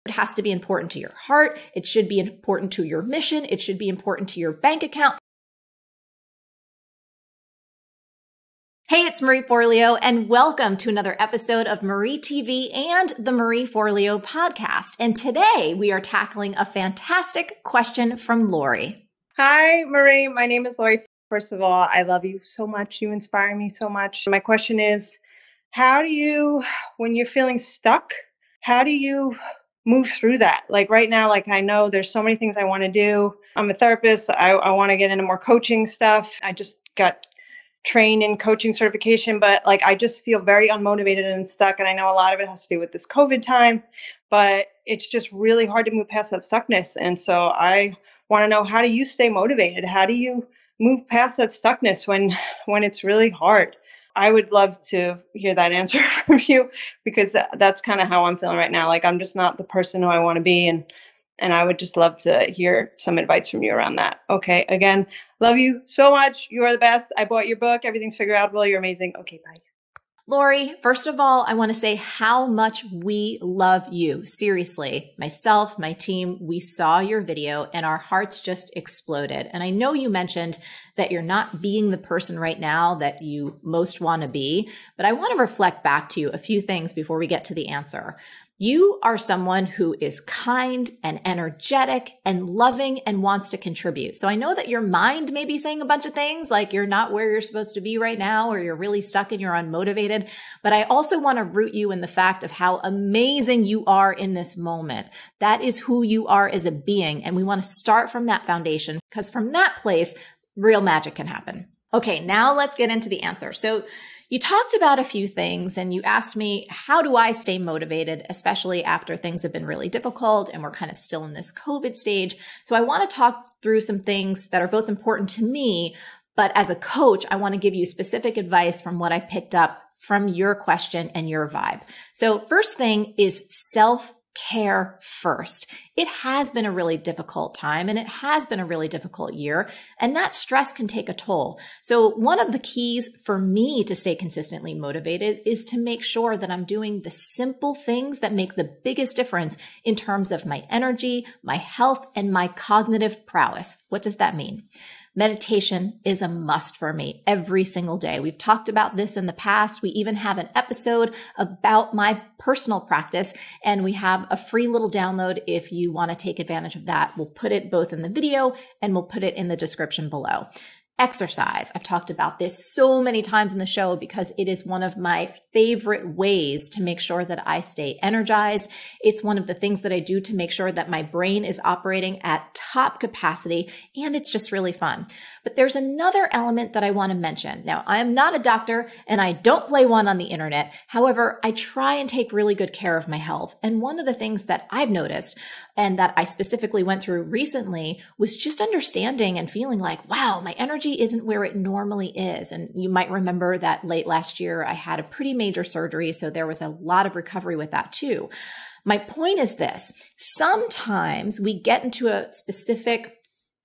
It has to be important to your heart. It should be important to your mission. It should be important to your bank account. Hey, it's Marie Forleo, and welcome to another episode of MarieTV and the Marie Forleo podcast. And today we are tackling a fantastic question from Lori. Hi, Marie. My name is Lori. First of all, I love you so much. You inspire me so much. My question is, how do you, when you're feeling stuck, how do you move through that? Like right now, like I know there's so many things I want to do. I'm a therapist. I want to get into more coaching stuff. I just got trained in coaching certification, but like I just feel very unmotivated and stuck. And I know a lot of it has to do with this COVID time, but it's just really hard to move past that stuckness. And so I want to know, how do you stay motivated? How do you move past that stuckness when it's really hard? I would love to hear that answer from you, because that's kind of how I'm feeling right now. Like I'm just not the person who I want to be. And I would just love to hear some advice from you around that. Okay. Again, love you so much. You are the best. I bought your book. Everything's figured out. Well, you're amazing. Okay. Bye. Lori, first of all, I want to say how much we love you. Seriously, myself, my team, we saw your video and our hearts just exploded. And I know you mentioned that you're not being the person right now that you most want to be, but I want to reflect back to you a few things before we get to the answer. You are someone who is kind and energetic and loving and wants to contribute. So I know that your mind may be saying a bunch of things like you're not where you're supposed to be right now, or you're really stuck and you're unmotivated. But I also want to root you in the fact of how amazing you are in this moment. That is who you are as a being. And we want to start from that foundation, because from that place, real magic can happen. Okay, now let's get into the answer. So you talked about a few things and you asked me, how do I stay motivated, especially after things have been really difficult and we're kind of still in this COVID stage? So I want to talk through some things that are both important to me, but as a coach, I want to give you specific advice from what I picked up from your question and your vibe. So first thing is self-care first. It has been a really difficult time and it has been a really difficult year, and that stress can take a toll. So one of the keys for me to stay consistently motivated is to make sure that I'm doing the simple things that make the biggest difference in terms of my energy, my health, and my cognitive prowess. What does that mean? Meditation is a must for me every single day. We've talked about this in the past. We even have an episode about my personal practice, and we have a free little download if you want to take advantage of that. We'll put it both in the video and we'll put it in the description below. Exercise. I've talked about this so many times in the show because it is one of my favorite ways to make sure that I stay energized. It's one of the things that I do to make sure that my brain is operating at top capacity, and it's just really fun. But there's another element that I want to mention. Now, I am not a doctor and I don't play one on the internet. However, I try and take really good care of my health. And one of the things that I've noticed and that I specifically went through recently was just understanding and feeling like, wow, my energy isn't where it normally is. And you might remember that late last year, I had a pretty major surgery. So there was a lot of recovery with that too. My point is this: sometimes we get into a specific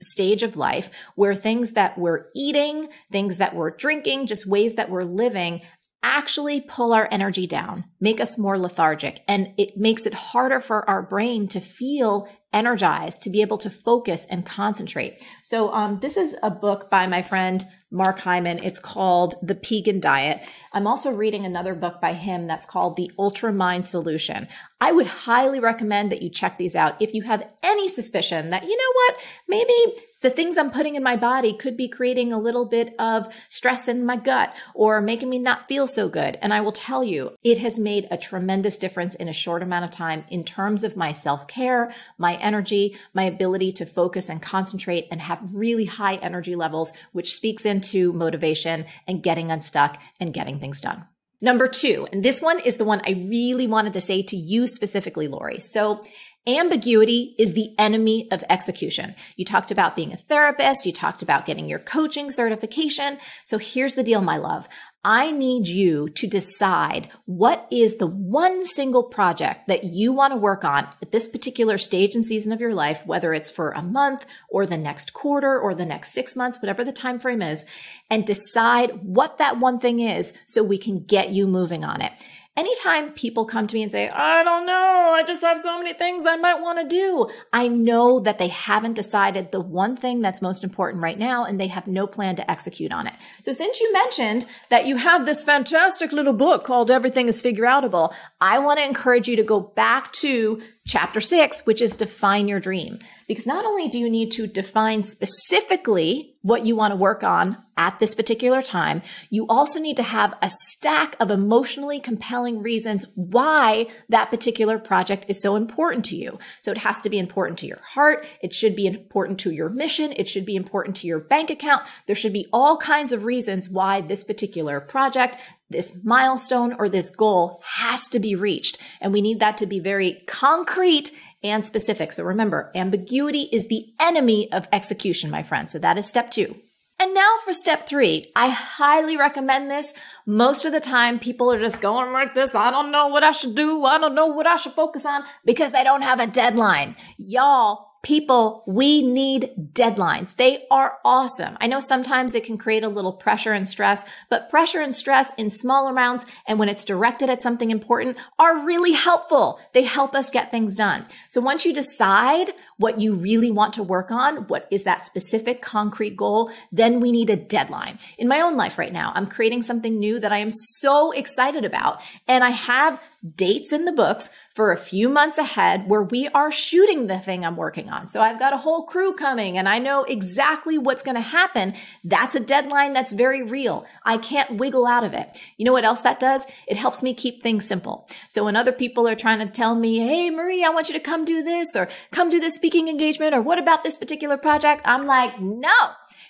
stage of life where things that we're eating, things that we're drinking, just ways that we're living actually pull our energy down, make us more lethargic, and it makes it harder for our brain to feel energized, to be able to focus and concentrate. So this is a book by my friend Mark Hyman. It's called The Pegan Diet. I'm also reading another book by him that's called The Ultra Mind Solution. I would highly recommend that you check these out if you have any suspicion that, you know what, maybe the things I'm putting in my body could be creating a little bit of stress in my gut or making me not feel so good. And I will tell you, it has made a tremendous difference in a short amount of time in terms of my self-care, my energy, my ability to focus and concentrate and have really high energy levels, which speaks into motivation and getting unstuck and getting things done. Number two, and this one is the one I really wanted to say to you specifically, Lori. So ambiguity is the enemy of execution. You talked about being a therapist. You talked about getting your coaching certification. So here's the deal, my love. I need you to decide what is the one single project that you want to work on at this particular stage and season of your life, whether it's for a month or the next quarter or the next 6 months, whatever the time frame is, and decide what that one thing is so we can get you moving on it. Anytime people come to me and say, I don't know, I just have so many things I might want to do, I know that they haven't decided the one thing that's most important right now, and they have no plan to execute on it. So since you mentioned that you have this fantastic little book called Everything is Figure Outable, I want to encourage you to go back to Chapter 6, which is define your dream. Because not only do you need to define specifically what you want to work on at this particular time, you also need to have a stack of emotionally compelling reasons why that particular project is so important to you. So it has to be important to your heart. It should be important to your mission. It should be important to your bank account. There should be all kinds of reasons why this particular project, this milestone, or this goal has to be reached. And we need that to be very concrete and specific. So remember, ambiguity is the enemy of execution, my friend. So that is step 2. And now for step 3, I highly recommend this. Most of the time, people are just going like this. I don't know what I should do. I don't know what I should focus on because they don't have a deadline. Y'all, people, we need deadlines. They are awesome. I know sometimes it can create a little pressure and stress, but pressure and stress in small amounts and when it's directed at something important are really helpful. They help us get things done. So once you decide what you really want to work on, what is that specific concrete goal, then we need a deadline. In my own life right now, I'm creating something new that I am so excited about. And I have dates in the books for a few months ahead where we are shooting the thing I'm working on. So I've got a whole crew coming and I know exactly what's going to happen. That's a deadline that's very real. I can't wiggle out of it. You know what else that does? It helps me keep things simple. So when other people are trying to tell me, hey, Marie, I want you to come do this or come do this speaking engagement or what about this particular project? I'm like, no.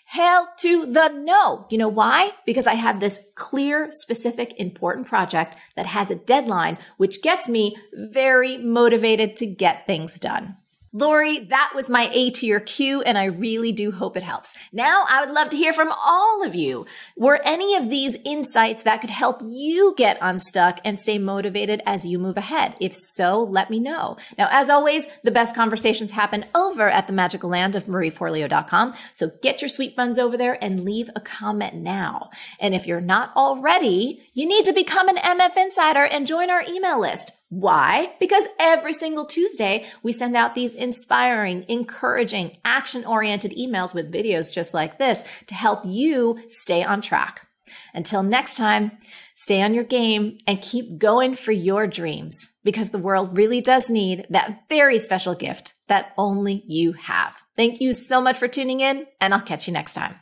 Hell to the no. You know why? Because I have this clear, specific, important project that has a deadline, which gets me very motivated to get things done. Lori, that was my A to your Q, and I really do hope it helps. Now, I would love to hear from all of you. Were any of these insights that could help you get unstuck and stay motivated as you move ahead? If so, let me know. Now, as always, the best conversations happen over at the magical land of MarieForleo.com. So get your sweet buns over there and leave a comment now. And if you're not already, you need to become an MF Insider and join our email list. Why? Because every single Tuesday, we send out these inspiring, encouraging, action-oriented emails with videos just like this to help you stay on track. Until next time, stay on your game and keep going for your dreams because the world really does need that very special gift that only you have. Thank you so much for tuning in, and I'll catch you next time.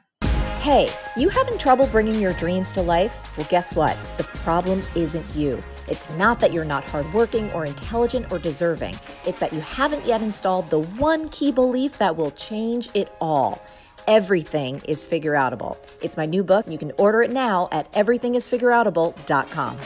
Hey, you having trouble bringing your dreams to life? Well, guess what? The problem isn't you. It's not that you're not hardworking or intelligent or deserving. It's that you haven't yet installed the one key belief that will change it all. Everything is Figure Outable. It's my new book. You can order it now at everythingisfigureoutable.com.